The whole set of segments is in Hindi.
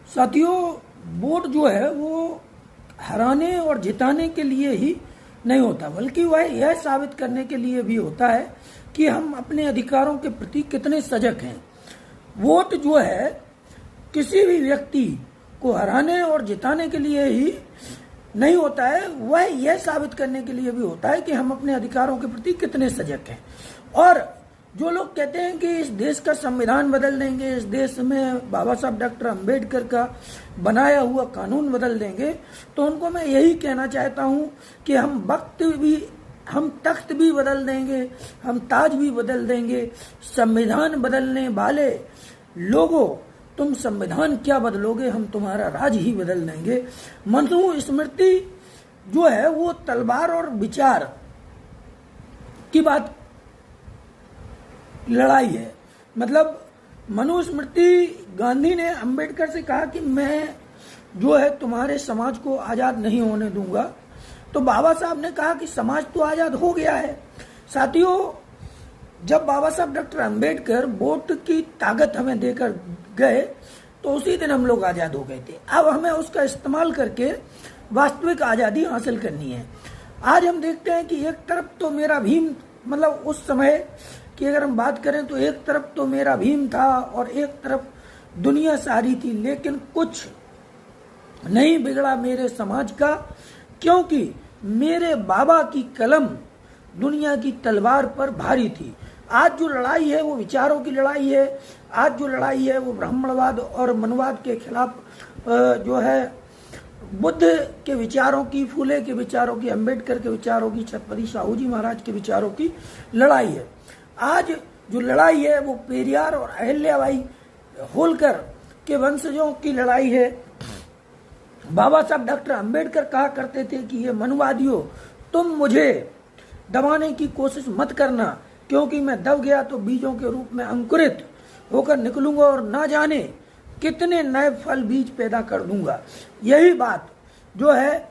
साथियों, वोट जो है वो हराने और जिताने के लिए ही नहीं होता, बल्कि वह यह साबित करने के लिए भी होता है कि हम अपने अधिकारों के प्रति कितने सजग हैं। वोट जो है किसी भी व्यक्ति को हराने और जिताने के लिए ही नहीं होता है, वह यह साबित करने के लिए भी होता है कि हम अपने अधिकारों के प्रति कितने सजग हैं। और जो लोग कहते हैं कि इस देश का संविधान बदल देंगे, इस देश में बाबा साहब डॉक्टर अंबेडकर का बनाया हुआ कानून बदल देंगे, तो उनको मैं यही कहना चाहता हूं कि हम तख्त भी बदल देंगे, हम ताज भी बदल देंगे। संविधान बदलने वाले लोगों, तुम संविधान क्या बदलोगे, हम तुम्हारा राज ही बदल देंगे। मनुस्मृति जो है वो तलवार और विचार की बात लड़ाई है। मतलब मनुस्मृति, गांधी ने अंबेडकर से कहा कि मैं जो है तुम्हारे समाज को आजाद नहीं होने दूंगा, तो बाबा साहब ने कहा कि समाज तो आजाद हो गया है। साथियों, जब बाबा साहब डॉक्टर अंबेडकर वोट की ताकत हमें देकर गए तो उसी दिन हम लोग आजाद हो गए थे। अब हमें उसका इस्तेमाल करके वास्तविक आजादी हासिल करनी है। आज हम देखते हैं कि एक तरफ तो मेरा भीम, मतलब उस समय की अगर हम बात करें तो एक तरफ तो मेरा भीम था और एक तरफ दुनिया सारी थी, लेकिन कुछ नहीं बिगड़ा मेरे समाज का, क्योंकि मेरे बाबा की कलम दुनिया की तलवार पर भारी थी। आज जो लड़ाई है वो विचारों की लड़ाई है। आज जो लड़ाई है वो ब्राह्मणवाद और मनवाद के खिलाफ जो है बुद्ध के विचारों की, फूले के विचारों की, अंबेडकर के विचारों की, छत्रपति साहू जी महाराज के विचारों की लड़ाई है। आज जो लड़ाई है वो पेरियार और अहिल्याबाई होलकर के वंशजों की लड़ाई है। बाबा साहब डॉक्टर अंबेडकर कहा करते थे कि ये मनवादियों, तुम मुझे दबाने की कोशिश मत करना, क्योंकि मैं दब गया तो बीजों के रूप में अंकुरित होकर निकलूंगा और ना जाने कितने नए फल बीज पैदा कर दूंगा। यही बात जो है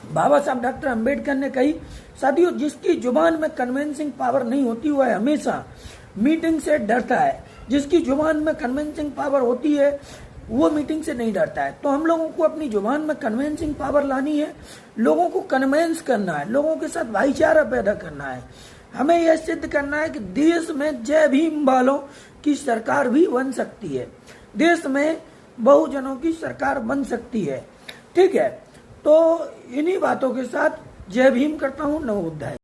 बाबा साहब डॉक्टर अंबेडकर ने कही। साथियों, जिसकी जुबान में कन्विंसिंग पावर नहीं होती वह हमेशा मीटिंग से डरता है। जिसकी जुबान में कन्विंसिंग पावर होती है वो मीटिंग से नहीं डरता है। तो हम लोगों को अपनी जुबान में कन्विंसिंग पावर लानी है, लोगों को कन्विंस करना है, लोगों के साथ भाईचारा पैदा करना है। हमें यह सिद्ध करना है कि देश में जय भीम वालों की सरकार भी बन सकती है, देश में बहुजनों की सरकार बन सकती है। ठीक है, तो इन्हीं बातों के साथ जय भीम करता हूँ। नमो बुद्धाय।